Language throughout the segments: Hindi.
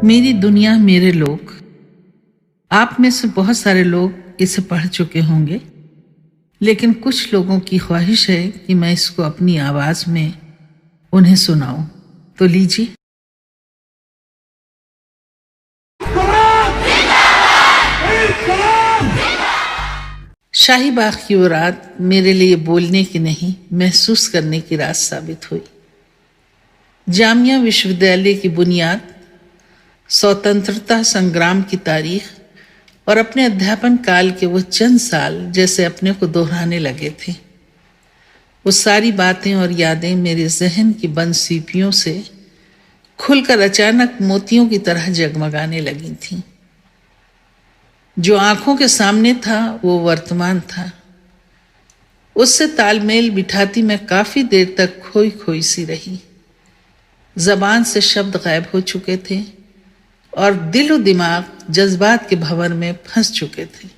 मेरी दुनिया मेरे लोग। आप में से बहुत सारे लोग इसे पढ़ चुके होंगे, लेकिन कुछ लोगों की ख्वाहिश है कि मैं इसको अपनी आवाज में उन्हें सुनाऊं। तो लीजिए। शाही बाग की वो रात मेरे लिए बोलने की नहीं, महसूस करने की रात साबित हुई। जामिया विश्वविद्यालय की बुनियाद, स्वतंत्रता संग्राम की तारीख और अपने अध्यापन काल के वो चंद साल जैसे अपने को दोहराने लगे थे। वो सारी बातें और यादें मेरे जहन की बंद सीपियों से खुलकर अचानक मोतियों की तरह जगमगाने लगी थीं। जो आंखों के सामने था वो वर्तमान था। उससे तालमेल बिठाती मैं काफी देर तक खोई खोई सी रही। जबान से शब्द गायब हो चुके थे और दिल और दिमाग जज्बात के भंवर में फंस चुके थे।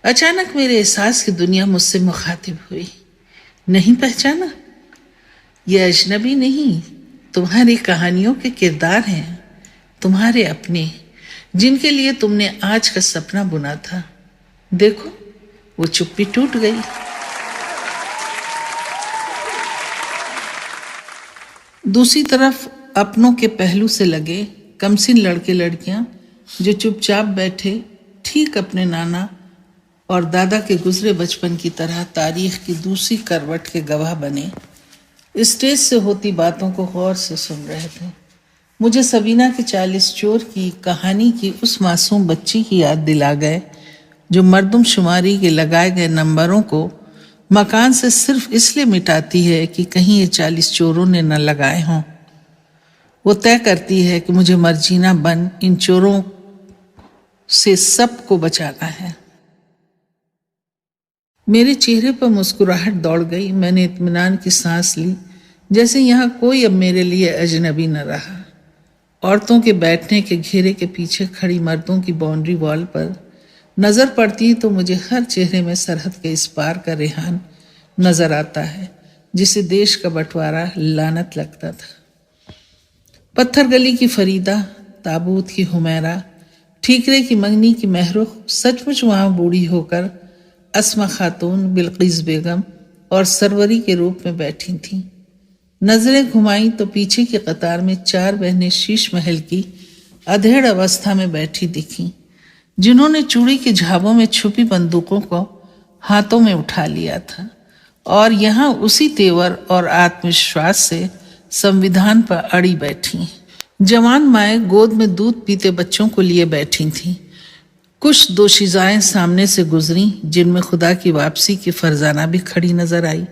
अचानक मेरे एहसास की दुनिया मुझसे मुखातिब हुई। नहीं पहचाना? यह अजनबी नहीं, तुम्हारी कहानियों के किरदार हैं, तुम्हारे अपने, जिनके लिए तुमने आज का सपना बुना था। देखो, वो चुप्पी टूट गई। दूसरी तरफ अपनों के पहलू से लगे कमसिन लड़के लड़कियां जो चुपचाप बैठे, ठीक अपने नाना और दादा के गुजरे बचपन की तरह तारीख की दूसरी करवट के गवाह बने, स्टेज से होती बातों को गौर से सुन रहे थे। मुझे सबीना के 40 चोर की कहानी की उस मासूम बच्ची की याद दिला गए जो मर्दमशुमारी के लगाए गए नंबरों को मकान से सिर्फ इसलिए मिटाती है कि कहीं ये 40 चोरों ने न लगाए हों। वो तय करती है कि मुझे मर्जीना बन इन चोरों से सबको बचाना है। मेरे चेहरे पर मुस्कुराहट दौड़ गई। मैंने इत्मीनान की सांस ली, जैसे यहाँ कोई अब मेरे लिए अजनबी न रहा। औरतों के बैठने के घेरे के पीछे खड़ी मर्दों की बाउंड्री वॉल पर नजर पड़ती तो मुझे हर चेहरे में सरहद के इस पार का रेहान नजर आता है, जिसे देश का बंटवारा लानत लगता था। पत्थर गली की फरीदा, ताबूत की हुमैरा, ठीकरे की मंगनी की महरुख सचमुच वहां बूढ़ी होकर अस्मा खातून, बिल्किस बेगम और सरवरी के रूप में बैठी थीं। नजरें घुमाई तो पीछे की कतार में 4 बहनें शीश महल की अधेड़ अवस्था में बैठी दिखीं, जिन्होंने चूड़ी के झाबों में छुपी बंदूकों को हाथों में उठा लिया था और यहाँ उसी तेवर और आत्मविश्वास से संविधान पर अड़ी बैठी। जवान माएँ गोद में दूध पीते बच्चों को लिए बैठी थीं। कुछ दोशीजाएं सामने से गुजरी, जिनमें खुदा की वापसी की फरजाना भी खड़ी नजर आई,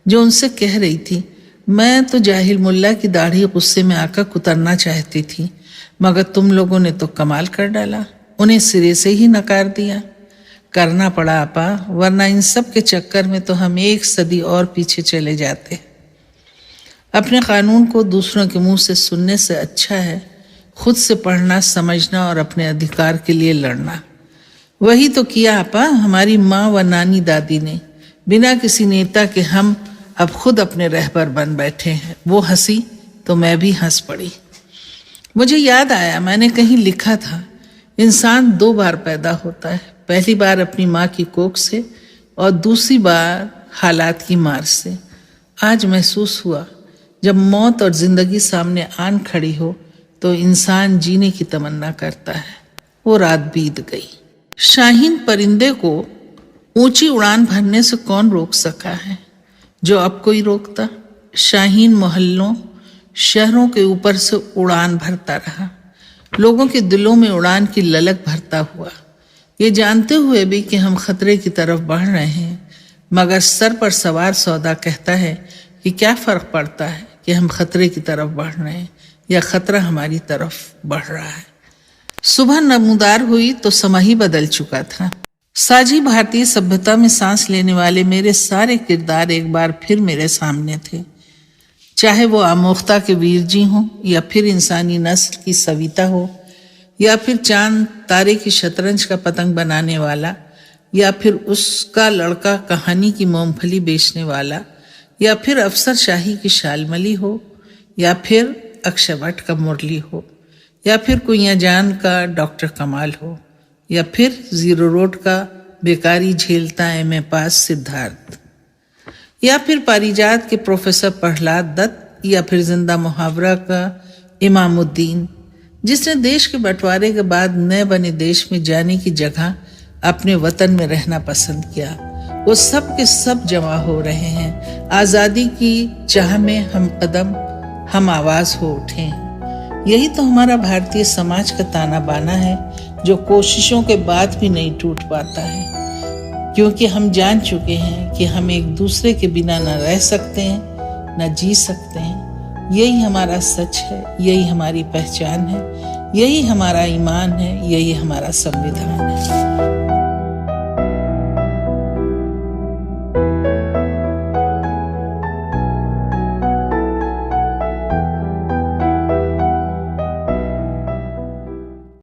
जो उनसे कह रही थी, मैं तो जाहिल मुल्ला की दाढ़ी गुस्से में आकर कुतरना चाहती थी, मगर तुम लोगों ने तो कमाल कर डाला, उन्हें सिरे से ही नकार दिया। करना पड़ा आपा, वरना इन सब के चक्कर में तो हम 1 सदी और पीछे चले जाते। अपने कानून को दूसरों के मुंह से सुनने से अच्छा है खुद से पढ़ना, समझना और अपने अधिकार के लिए लड़ना। वही तो किया आपा हमारी माँ व नानी दादी ने। बिना किसी नेता के हम अब खुद अपने रहबर बन बैठे हैं। वो हंसी तो मैं भी हंस पड़ी। मुझे याद आया, मैंने कहीं लिखा था, इंसान 2 बार पैदा होता है, पहली बार अपनी माँ की कोख से और दूसरी बार हालात की मार से। आज महसूस हुआ, जब मौत और जिंदगी सामने आन खड़ी हो तो इंसान जीने की तमन्ना करता है। वो रात बीत गई। शाहीन परिंदे को ऊंची उड़ान भरने से कौन रोक सका है, जो अब कोई रोकता। शाहीन मोहल्लों, शहरों के ऊपर से उड़ान भरता रहा, लोगों के दिलों में उड़ान की ललक भरता हुआ, ये जानते हुए भी कि हम खतरे की तरफ बढ़ रहे हैं। मगर सर पर सवार सौदा कहता है कि क्या फर्क पड़ता है कि हम खतरे की तरफ बढ़ रहे हैं या खतरा हमारी तरफ बढ़ रहा है। सुबह नमूदार हुई तो समा ही बदल चुका था। साझी भारतीय सभ्यता में सांस लेने वाले मेरे सारे किरदार एक बार फिर मेरे सामने थे, चाहे वो आमोख्ता के वीर जी हों, या फिर इंसानी नस्ल की सविता हो, या फिर चांद तारे की शतरंज का पतंग बनाने वाला, या फिर उसका लड़का कहानी की मूंगफली बेचने वाला, या फिर अफसर शाही की शालमली हो, या फिर अक्षय वट का मुरली हो, या फिर कुइयाँ जान का डॉक्टर कमाल हो, या फिर जीरो रोड का बेकारी झेलता एमए पास सिद्धार्थ, या फिर पारिजात के प्रोफेसर प्रहलाद दत्त, या फिर जिंदा मुहावरा का इमामुद्दीन, जिसने देश के बंटवारे के बाद नए बने देश में जाने की जगह अपने वतन में रहना पसंद किया। वो सब के सब जमा हो रहे हैं। आज़ादी की चाह में हम कदम, हम आवाज हो उठे हैं। यही तो हमारा भारतीय समाज का ताना बाना है, जो कोशिशों के बाद भी नहीं टूट पाता है, क्योंकि हम जान चुके हैं कि हम एक दूसरे के बिना न रह सकते हैं, न जी सकते हैं। यही हमारा सच है, यही हमारी पहचान है, यही हमारा ईमान है, यही हमारा संविधान है।